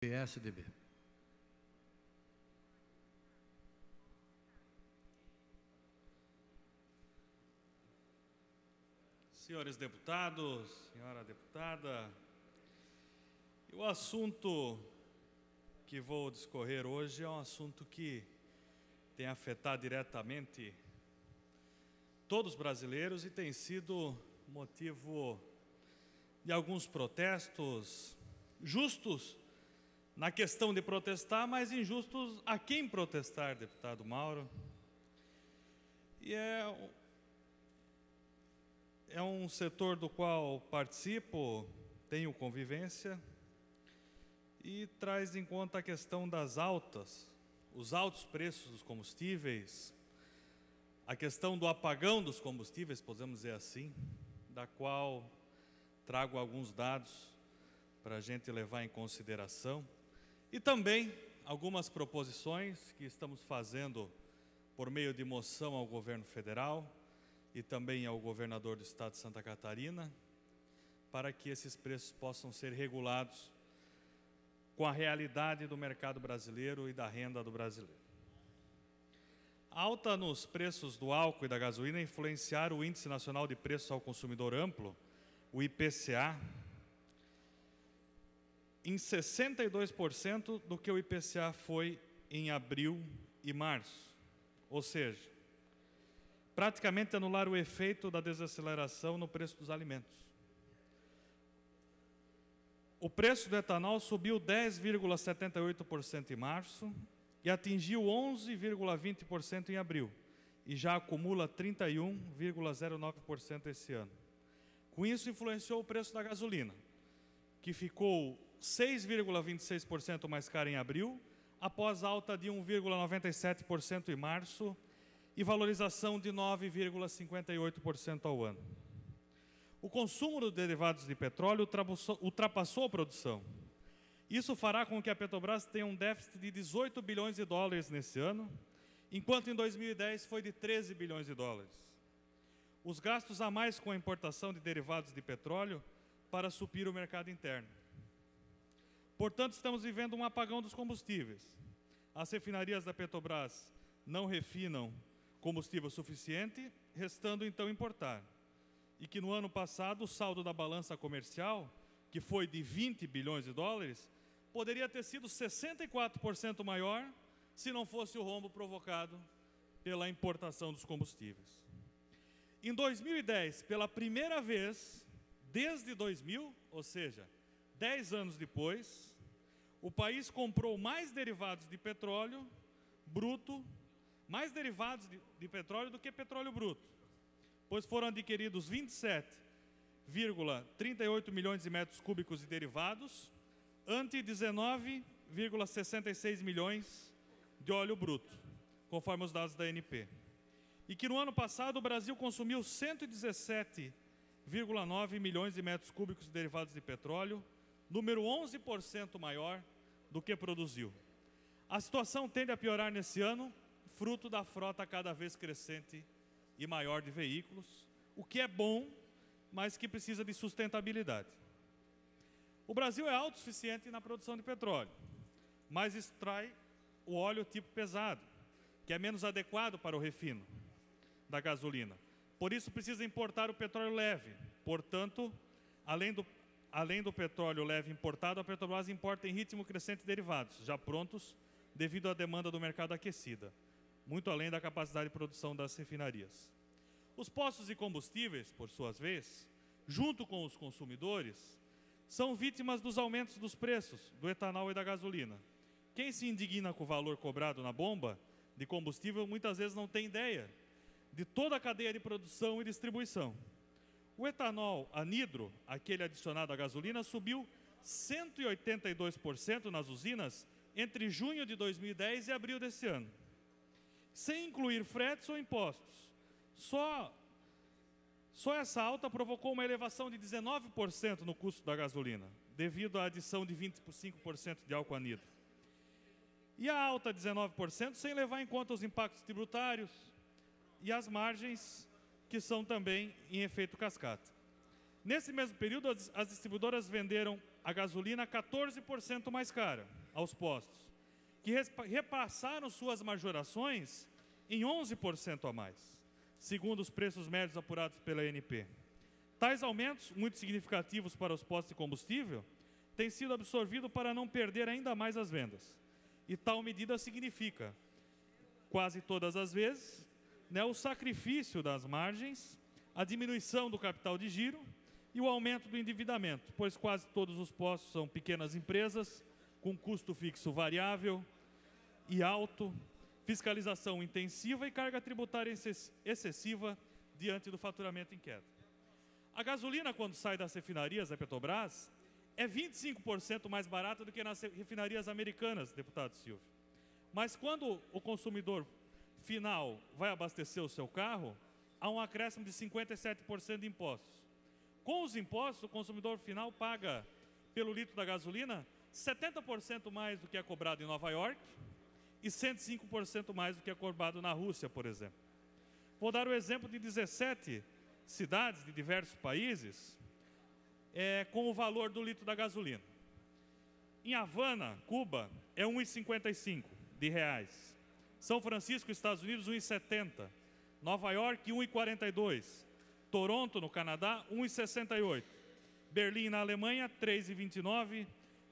PSDB. Senhores deputados, senhora deputada, o assunto que vou discorrer hoje é um assunto que tem afetado diretamente todos os brasileiros e tem sido motivo de alguns protestos justos na questão de protestar, mas injustos a quem protestar, deputado Mauro. E é um setor do qual participo, tenho convivência e traz em conta a questão das os altos preços dos combustíveis, a questão do apagão dos combustíveis, podemos dizer assim, da qual trago alguns dados para a gente levar em consideração, e também algumas proposições que estamos fazendo por meio de moção ao governo federal e também ao governador do estado de Santa Catarina, para que esses preços possam ser regulados com a realidade do mercado brasileiro e da renda do brasileiro. A alta nos preços do álcool e da gasolina influenciaram o Índice Nacional de Preços ao Consumidor Amplo, o IPCA, em 62% do que o IPCA foi em abril e março. Ou seja, praticamente anular o efeito da desaceleração no preço dos alimentos. O preço do etanol subiu 10,78% em março e atingiu 11,20% em abril, e já acumula 31,09% esse ano. Com isso, influenciou o preço da gasolina, que ficou 6,26% mais cara em abril, após alta de 1,97% em março e valorização de 9,58% ao ano. O consumo de derivados de petróleo ultrapassou a produção. Isso fará com que a Petrobras tenha um déficit de 18 bilhões de dólares nesse ano, enquanto em 2010 foi de 13 bilhões de dólares. Os gastos a mais com a importação de derivados de petróleo para suprir o mercado interno. Portanto, estamos vivendo um apagão dos combustíveis. As refinarias da Petrobras não refinam combustível suficiente, restando então importar. E que no ano passado o saldo da balança comercial, que foi de 20 bilhões de dólares, poderia ter sido 64% maior se não fosse o rombo provocado pela importação dos combustíveis. Em 2010, pela primeira vez, desde 2000, ou seja, 10 anos depois, o país comprou mais derivados de petróleo bruto, mais derivados de petróleo do que petróleo bruto, pois foram adquiridos 27,38 milhões de metros cúbicos de derivados, ante 19,66 milhões de óleo bruto, conforme os dados da ANP. E que no ano passado o Brasil consumiu 117,9 milhões de metros cúbicos de derivados de petróleo, número 11% maior do que produziu. A situação tende a piorar nesse ano, fruto da frota cada vez crescente e maior de veículos, o que é bom, mas que precisa de sustentabilidade. O Brasil é autossuficiente na produção de petróleo, mas extrai o óleo tipo pesado, que é menos adequado para o refino da gasolina. Por isso precisa importar o petróleo leve. Portanto, além do petróleo leve importado, a Petrobras importa em ritmo crescente derivados, já prontos devido à demanda do mercado aquecida, muito além da capacidade de produção das refinarias. Os postos de combustíveis, por sua vez, junto com os consumidores, são vítimas dos aumentos dos preços do etanol e da gasolina. Quem se indigna com o valor cobrado na bomba de combustível muitas vezes não tem ideia de toda a cadeia de produção e distribuição. O etanol anidro, aquele adicionado à gasolina, subiu 182% nas usinas entre junho de 2010 e abril desse ano, sem incluir fretes ou impostos. Só essa alta provocou uma elevação de 19% no custo da gasolina, devido à adição de 25% de álcool anidro. E a alta de 19% sem levar em conta os impactos tributários e as margens, que são também em efeito cascata. Nesse mesmo período, as distribuidoras venderam a gasolina 14% mais cara aos postos, que repassaram suas majorações em 11% a mais, segundo os preços médios apurados pela ANP. Tais aumentos, muito significativos para os postos de combustível, têm sido absorvidos para não perder ainda mais as vendas. E tal medida significa, quase todas as vezes, o sacrifício das margens, a diminuição do capital de giro e o aumento do endividamento, pois quase todos os postos são pequenas empresas, com custo fixo variável e alto, fiscalização intensiva e carga tributária excessiva diante do faturamento em queda. A gasolina, quando sai das refinarias da Petrobras, é 25% mais barata do que nas refinarias americanas, deputado Silvio. Mas quando o consumidor final vai abastecer o seu carro, há um acréscimo de 57% de impostos. Com os impostos, o consumidor final paga, pelo litro da gasolina, 70% mais do que é cobrado em Nova York e 105% mais do que é cobrado na Rússia, por exemplo. Vou dar o exemplo de 17 cidades de diversos países com o valor do litro da gasolina. Em Havana, Cuba, é R$ 1,55 de reais. São Francisco, Estados Unidos, 1,70. Nova York, 1,42. Toronto, no Canadá, 1,68. Berlim, na Alemanha, 3,29.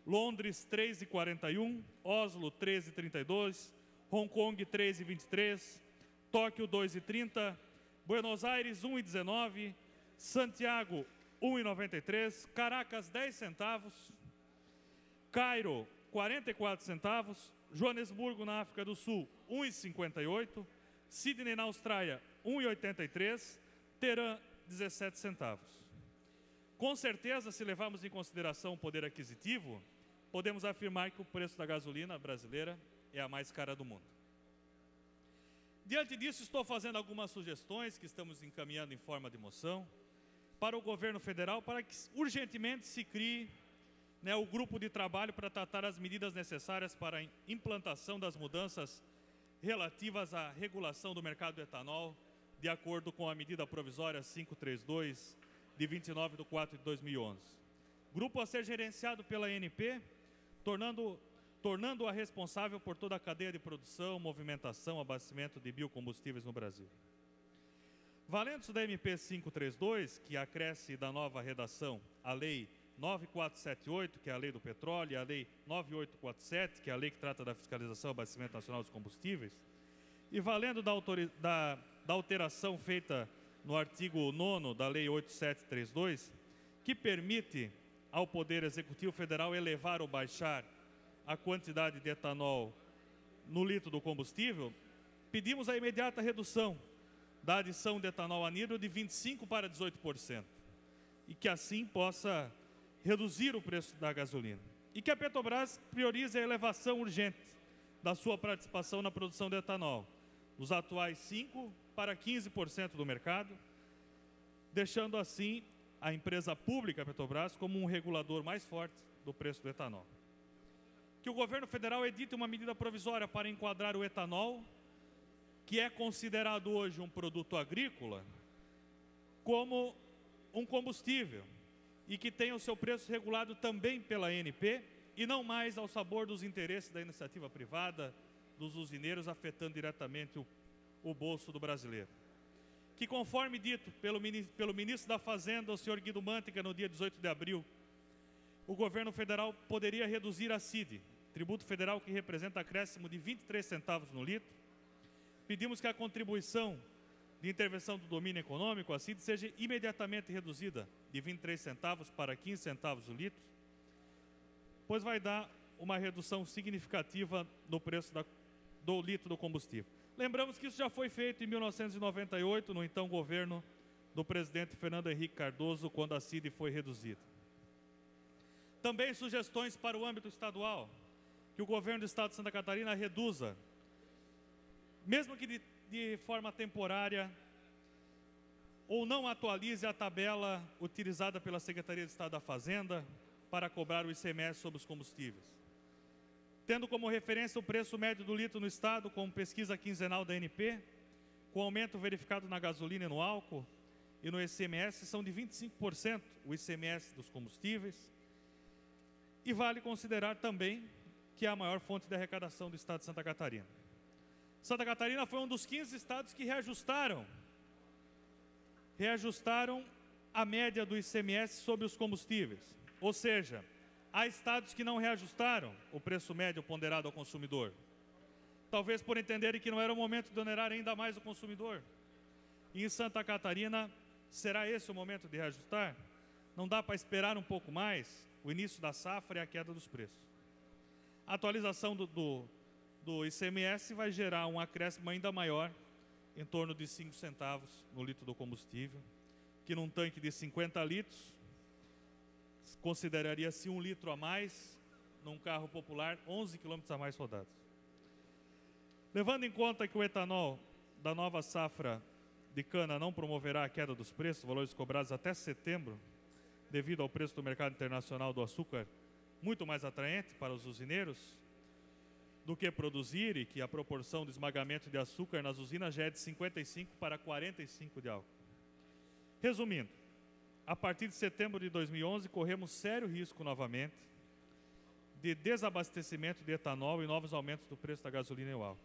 Londres, 3,41. Oslo, 13,32. Hong Kong, 3,23. Tóquio, 2,30. Buenos Aires, 1,19. Santiago, 1,93. Caracas, 10 centavos. Cairo, 44 centavos. Joanesburgo, na África do Sul, 1,58. Sydney, na Austrália, 1,83. Teherã, 17 centavos. Com certeza, se levarmos em consideração o poder aquisitivo, podemos afirmar que o preço da gasolina brasileira é a mais cara do mundo. Diante disso, estou fazendo algumas sugestões que estamos encaminhando em forma de moção para o governo federal, para que urgentemente se crie o grupo de trabalho para tratar as medidas necessárias para a implantação das mudanças relativas à regulação do mercado do etanol, de acordo com a medida provisória 532, de 29 de 4 de 2011. Grupo a ser gerenciado pela ANP, tornando-a responsável por toda a cadeia de produção, movimentação, abastecimento de biocombustíveis no Brasil. Valendo-se da MP 532, que acresce da nova redação a Lei 9478, que é a Lei do Petróleo, e a Lei 9847, que é a lei que trata da fiscalização e abastecimento nacional dos combustíveis, e valendo da alteração feita no artigo 9º da Lei 8732, que permite ao Poder Executivo Federal elevar ou baixar a quantidade de etanol no litro do combustível, pedimos a imediata redução da adição de etanol anidro de 25% para 18%, e que assim possa reduzir o preço da gasolina. E que a Petrobras priorize a elevação urgente da sua participação na produção de etanol, dos atuais 5% para 15% do mercado, deixando assim a empresa pública Petrobras como um regulador mais forte do preço do etanol. Que o governo federal edite uma medida provisória para enquadrar o etanol, que é considerado hoje um produto agrícola, como um combustível, e que tenha o seu preço regulado também pela ANP, e não mais ao sabor dos interesses da iniciativa privada, dos usineiros, afetando diretamente o bolso do brasileiro. Que, conforme dito pelo ministro da Fazenda, o senhor Guido Mantega, no dia 18 de abril, o governo federal poderia reduzir a CID, tributo federal que representa acréscimo de 23 centavos no litro. Pedimos que a contribuição de intervenção do domínio econômico, a CID, seja imediatamente reduzida de 23 centavos para 15 centavos o litro, pois vai dar uma redução significativa no preço do litro do combustível. Lembramos que isso já foi feito em 1998, no então governo do presidente Fernando Henrique Cardoso, quando a CID foi reduzida. Também sugestões para o âmbito estadual, que o governo do estado de Santa Catarina reduza, mesmo que de forma temporária, ou não atualize a tabela utilizada pela Secretaria de Estado da Fazenda para cobrar o ICMS sobre os combustíveis. Tendo como referência o preço médio do litro no estado, com pesquisa quinzenal da ANP, com aumento verificado na gasolina e no álcool, e no ICMS, são de 25% o ICMS dos combustíveis. E vale considerar também que é a maior fonte de arrecadação do estado de Santa Catarina. Santa Catarina foi um dos 15 estados que reajustaram a média do ICMS sobre os combustíveis. Ou seja, há estados que não reajustaram o preço médio ponderado ao consumidor. Talvez por entenderem que não era o momento de onerar ainda mais o consumidor. E em Santa Catarina, será esse o momento de reajustar? Não dá para esperar um pouco mais? O início da safra e a queda dos preços. A atualização do ICMS vai gerar um acréscimo ainda maior, em torno de 5 centavos no litro do combustível, que num tanque de 50 litros, consideraria-se 1 litro a mais, num carro popular, 11 quilômetros a mais rodados. Levando em conta que o etanol da nova safra de cana não promoverá a queda dos preços, valores cobrados até setembro, devido ao preço do mercado internacional do açúcar muito mais atraente para os usineiros do que produzir, e que a proporção de esmagamento de açúcar nas usinas já é de 55 para 45 de álcool. Resumindo, a partir de setembro de 2011, corremos sério risco novamente de desabastecimento de etanol e novos aumentos do preço da gasolina e o álcool.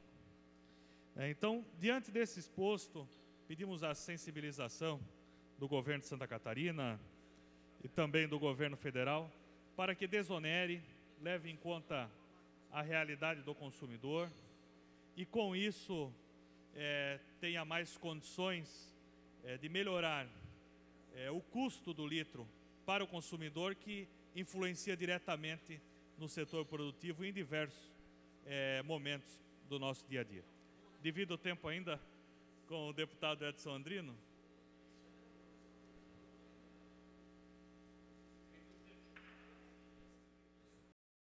Então, diante desse exposto, pedimos a sensibilização do governo de Santa Catarina e também do governo federal para que desonere, leve em conta a realidade do consumidor e, com isso, tenha mais condições de melhorar o custo do litro para o consumidor, que influencia diretamente no setor produtivo em diversos momentos do nosso dia a dia. Devido ao tempo ainda com o deputado Edson Andrino,